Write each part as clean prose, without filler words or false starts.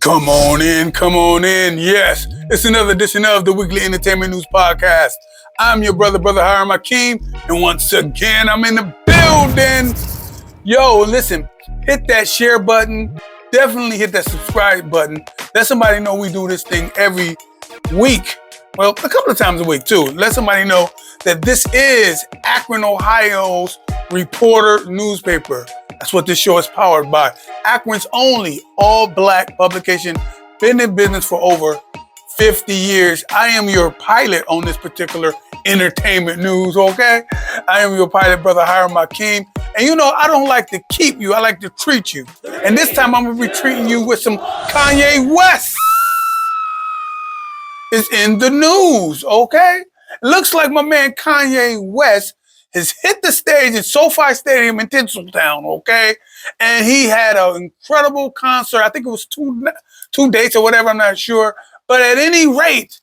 Come on in, come on in. Yes, it's another edition of the Weekly Entertainment News Podcast. I'm your brother Hiram Hakeem, and once again, I'm in the building. Yo, listen, hit that share button. Definitely hit that subscribe button. Let somebody know we do this thing every week. Well, a couple of times a week, too. Let somebody know that this is Akron, Ohio's Reporter newspaper. That's what this show is powered by. Akron's only all-black publication. Been in business for over 50 years. I am your pilot on this particular entertainment news, okay? I am your pilot, brother Hiram Hakeem. And you know, I don't like to keep you. I like to treat you. And this time I'm going to be treating you with some Kanye West. Is in the news, okay? Looks like my man Kanye West has hit the stage at SoFi Stadium in Tinseltown, okay? And he had an incredible concert. I think it was two dates or whatever, I'm not sure. But at any rate,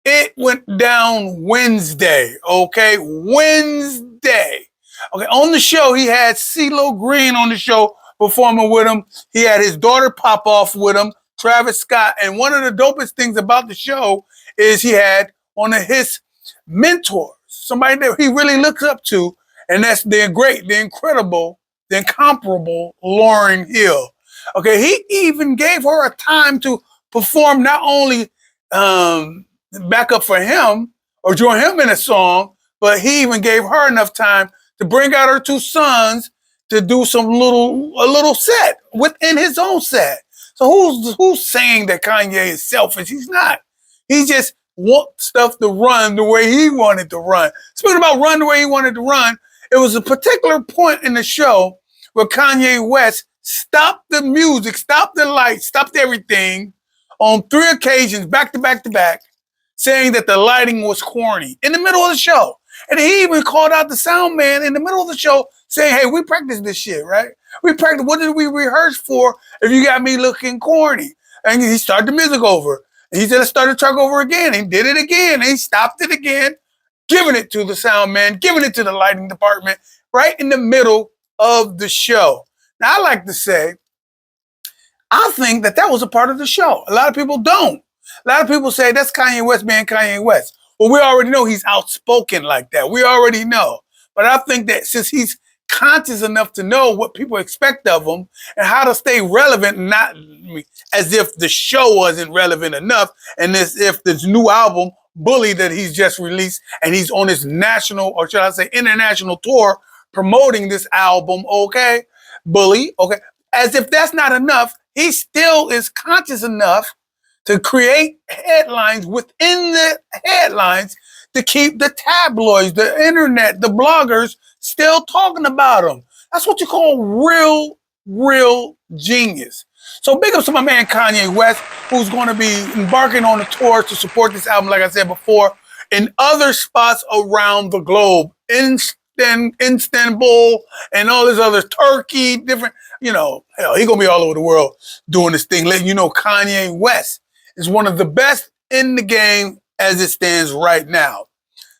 it went down Wednesday, okay? Wednesday. Okay, on the show, he had CeeLo Green on the show performing with him. He had his daughter pop off with him, Travis Scott. And one of the dopest things about the show is he had one of his mentors, somebody that he really looks up to, and that's the great, the incredible, the incomparable Lauryn Hill. Okay, he even gave her a time to perform not only back up for him or join him in a song, but he even gave her enough time to bring out her two sons to do a little set within his own set. So who's saying that Kanye is selfish? He's not. He just wants stuff to run the way he wanted to run. Speaking about run the way he wanted to run, it was a particular point in the show where Kanye West stopped the music, stopped the lights, stopped everything on 3 occasions, back to back to back, saying that the lighting was corny in the middle of the show. And he even called out the sound man in the middle of the show saying, hey, we practiced this shit, right? We practiced. What did we rehearse for if you got me looking corny? And he started the music over. And he said, let's start the track over again. And he did it again. And he stopped it again, giving it to the sound man, giving it to the lighting department right in the middle of the show. Now, I like to say, I think that was a part of the show. A lot of people don't. A lot of people say that's Kanye West being Kanye West. Well, we already know he's outspoken like that. We already know. But I think that since he's conscious enough to know what people expect of him and how to stay relevant, not as if the show wasn't relevant enough, and as if this new album, Bully, that he's just released, and he's on his national, or should I say international tour, promoting this album, okay? Bully, okay? As if that's not enough, he still is conscious enough to create headlines within the headlines to keep the tabloids, the internet, the bloggers still talking about him. That's what you call real genius. So big up to my man Kanye West, who's going to be embarking on a tour to support this album, like I said before, in other spots around the globe. Istanbul and all this other Turkey, different, hell, he's going to be all over the world doing this thing, letting you know Kanye West is one of the best in the game as it stands right now.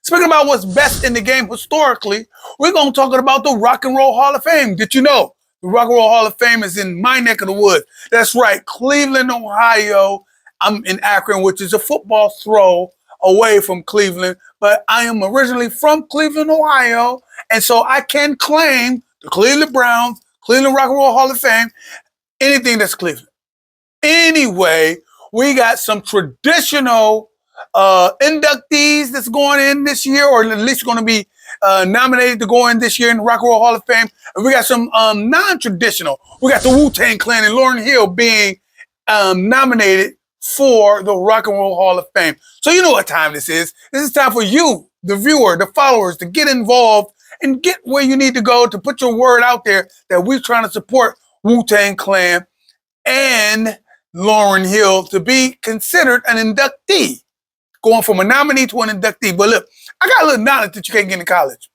Speaking about what's best in the game historically, we're going to talk about the Rock and Roll Hall of Fame. Did you know the Rock and Roll Hall of Fame is in my neck of the woods? That's right, Cleveland, Ohio. I'm in Akron, which is a football throw away from Cleveland, but I am originally from Cleveland, Ohio, and so I can claim the Cleveland Browns, Cleveland Rock and Roll Hall of Fame, anything that's Cleveland. Anyway, we got some traditional inductees that's going in this year, or at least going to be nominated to go in this year in the Rock and Roll Hall of Fame. And we got some non-traditional. We got the Wu-Tang Clan and Lauryn Hill being nominated for the Rock and Roll Hall of Fame. So you know what time this is. This is time for you, the viewer, the followers, to get involved and get where you need to go to put your word out there that we're trying to support Wu-Tang Clan and Lauryn Hill to be considered an inductee, going from a nominee to an inductee. But look, I got a little knowledge that you can't get in college.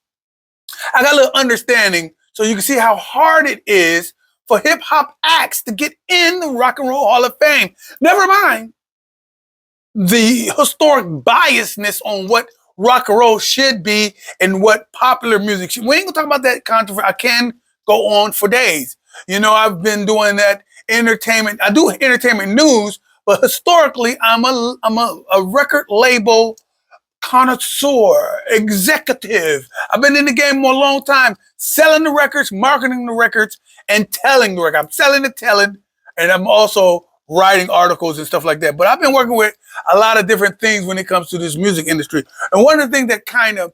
I got a little understanding so you can see how hard it is for hip hop acts to get in the Rock and Roll Hall of Fame. Never mind the historic biasness on what rock and roll should be and what popular music should. We ain't gonna talk about that controversy. I can go on for days. You know, I've been doing that entertainment. I do entertainment news, but historically, I'm a record label connoisseur, executive. I've been in the game for a long time, selling the records, marketing the records, and telling the record. I'm selling and telling, and I'm also writing articles and stuff like that. But I've been working with a lot of different things when it comes to this music industry. And one of the things that kind of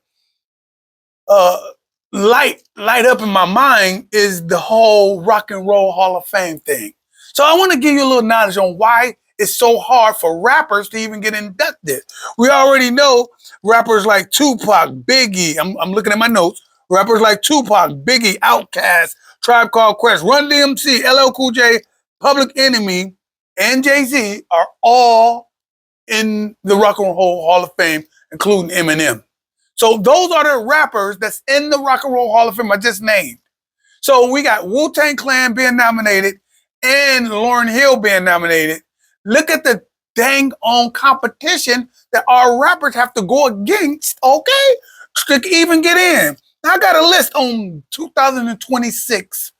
uh, light up in my mind is the whole Rock and Roll Hall of Fame thing. So I want to give you a little knowledge on why it's so hard for rappers to even get inducted. We already know rappers like Tupac, Biggie. I'm looking at my notes. Rappers like Tupac, Biggie, Outkast, Tribe Called Quest, Run DMC, LL Cool J, Public Enemy, and Jay-Z are all in the Rock and Roll Hall of Fame, including Eminem. So those are the rappers that's in the Rock and Roll Hall of Fame I just named. So we got Wu-Tang Clan being nominated and Lauryn Hill being nominated. Look at the dang on competition that our rappers have to go against, okay, to even get in. Now I got a list on 2026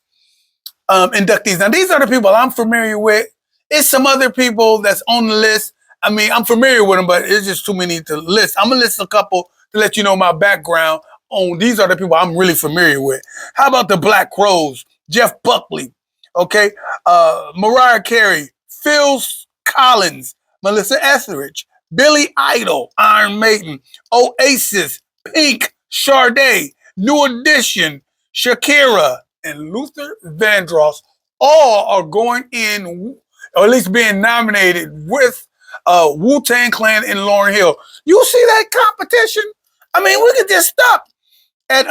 inductees. Now these are the people I'm familiar with. It's some other people that's on the list. I mean, I'm familiar with them, but it's just too many to list. I'm gonna list a couple to let you know my background on. These are the people I'm really familiar with. How about the Black Crowes? Jeff Buckley, okay, Mariah Carey, Phil Collins, Melissa Etheridge, Billy Idol, Iron Maiden, Oasis, Pink, Sade, New Edition, Shakira, and Luther Vandross all are going in, or at least being nominated with Wu-Tang Clan and Lauryn Hill. You see that competition? I mean, we could just stop at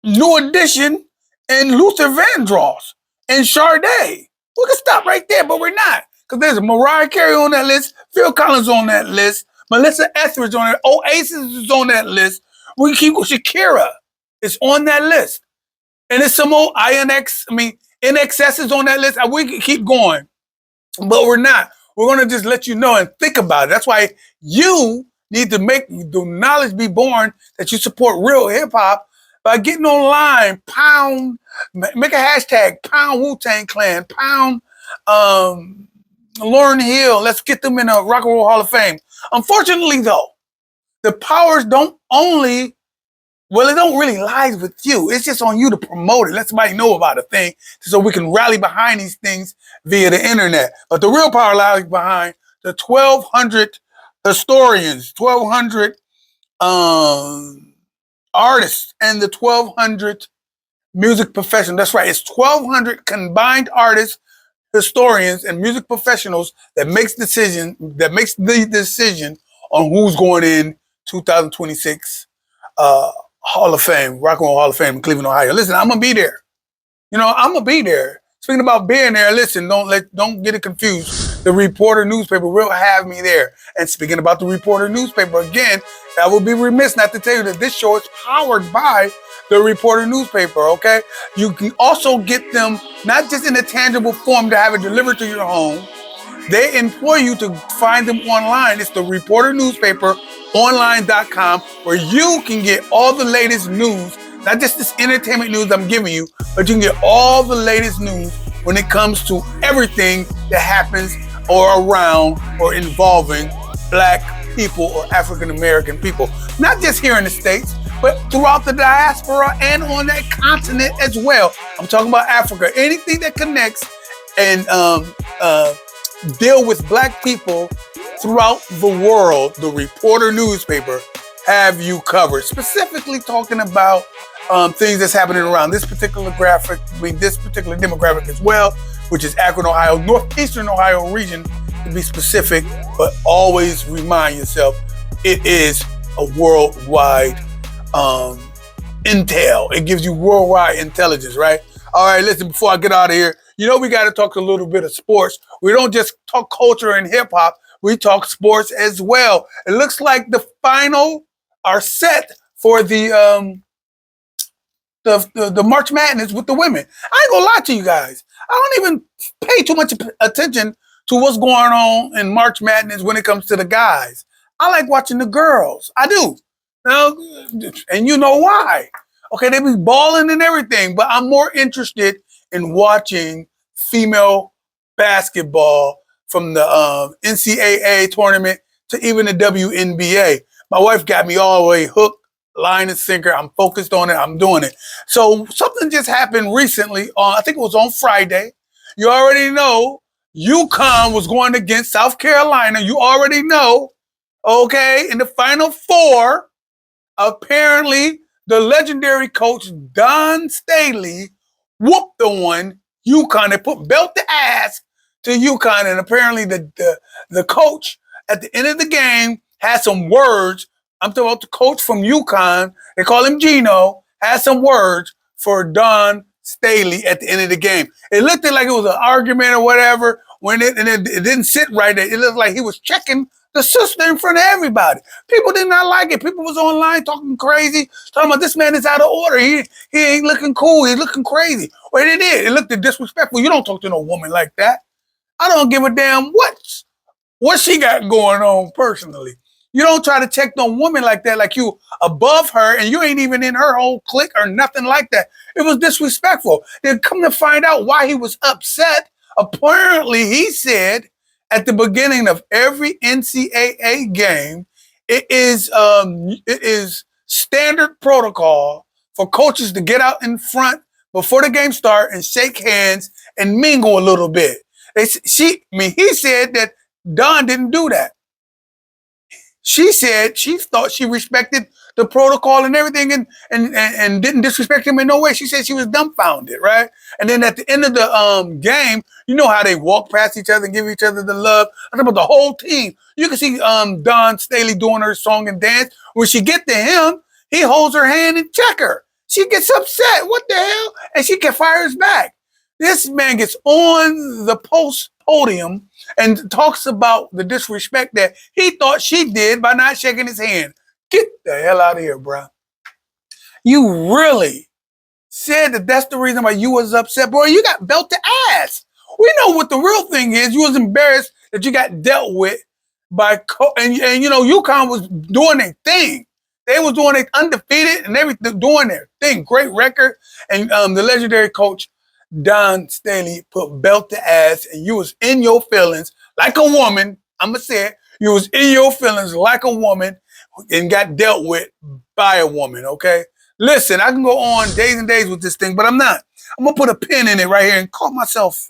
New Edition and Luther Vandross and Sade. We could stop right there, but we're not. Because there's Mariah Carey on that list, Phil Collins on that list, Melissa Etheridge on it, Oasis is on that list. We can keep with Shakira. It's on that list. And it's some old NXS is on that list. We can keep going. But we're not. We're going to just let you know and think about it. That's why you need to make the knowledge be born that you support real hip hop by getting online, make a hashtag, pound Wu-Tang Clan, pound Lauryn Hill. Let's get them in a Rock and Roll Hall of Fame. Unfortunately, though, the powers don't it don't really lie with you. It's just on you to promote it. Let somebody know about a thing so we can rally behind these things via the internet. But the real power lies behind the 1,200 historians, 1,200 artists, and the 1,200 music professionals. That's right. It's 1,200 combined artists, historians, and music professionals that makes the decision on who's going in 2026 Hall of Fame, Rock and Roll Hall of Fame in Cleveland, Ohio. Listen, I'm gonna be there. I'm gonna be there. Speaking about being there, listen, don't get it confused. The Reporter newspaper will have me there. And speaking about the Reporter newspaper, again, I would be remiss not to tell you that this show is powered by the Reporter newspaper, okay? You can also get them not just in a tangible form to have it delivered to your home. They employ you to find them online. It's the Reporter newspaper, online.com, where you can get all the latest news, not just this entertainment news I'm giving you, but you can get all the latest news when it comes to everything that happens or around or involving Black people or African American people. Not just here in the States, but throughout the diaspora and on that continent as well. I'm talking about Africa. Anything that connects and deal with Black people throughout the world, the Reporter newspaper have you covered. Specifically talking about things that's happening around this particular this particular demographic as well, which is Akron, Ohio, northeastern Ohio region to be specific, but always remind yourself it is a worldwide intel. It gives you worldwide intelligence, right? All right, listen, before I get out of here, we got to talk a little bit of sports. We don't just talk culture and hip hop. We talk sports as well. It looks like the final are set for the March Madness with the women. I ain't gonna lie to you guys. I don't even pay too much attention to what's going on in March Madness when it comes to the guys. I like watching the girls. I do. And you know why. Okay, they be balling and everything, but I'm more interested in watching female basketball from the NCAA tournament to even the WNBA. My wife got me all the way hooked, line and sinker. I'm focused on it. I'm doing it. So something just happened recently. I think it was on Friday. You already know UConn was going against South Carolina. You already know, okay, in the Final Four, apparently the legendary coach Don Staley whooped on UConn. They put belt to ass to UConn, and apparently the coach at the end of the game had some words. I'm talking about the coach from UConn. They call him Gino. Had some words for Don Staley at the end of the game. It looked like it was an argument or whatever. It didn't sit right there. It looked like he was checking the sister in front of everybody. People did not like it. People was online talking crazy, talking about this man is out of order. He ain't looking cool. He's looking crazy. Well, it did. It looked disrespectful. You don't talk to no woman like that. I don't give a damn what she got going on personally. You don't try to check no woman like that, like you above her and you ain't even in her whole clique or nothing like that. It was disrespectful. Then come to find out why he was upset. Apparently, he said at the beginning of every NCAA game, it is standard protocol for coaches to get out in front before the game start and shake hands and mingle a little bit. He said that Don didn't do that. She said she thought she respected the protocol and everything and didn't disrespect him in no way. She said she was dumbfounded, right? And then at the end of the game, you know how they walk past each other and give each other the love. I'm talking about the whole team. You can see Don Staley doing her song and dance. When she get to him, he holds her hand and check her. She gets upset. What the hell? And she fires back. This man gets on the podium and talks about the disrespect that he thought she did by not shaking his hand. Get the hell out of here, bro. You really said that that's the reason why you was upset, bro. You got belt to ass. We know what the real thing is. You was embarrassed that you got dealt with by and you know UConn was doing their thing. They was doing it undefeated and everything, doing their thing. Great record. And the legendary coach Don Staley put belt to ass, and you was in your feelings like a woman. I'm going to say it. You was in your feelings like a woman and got dealt with by a woman, okay? Listen, I can go on days and days with this thing, but I'm not. I'm going to put a pin in it right here and call myself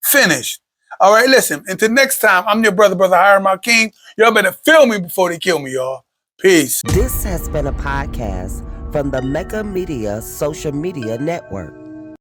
finished. All right, listen. Until next time, I'm your brother Hiram my King. Y'all better feel me before they kill me, y'all. Peace. This has been a podcast from the Mega Media Social Media Network.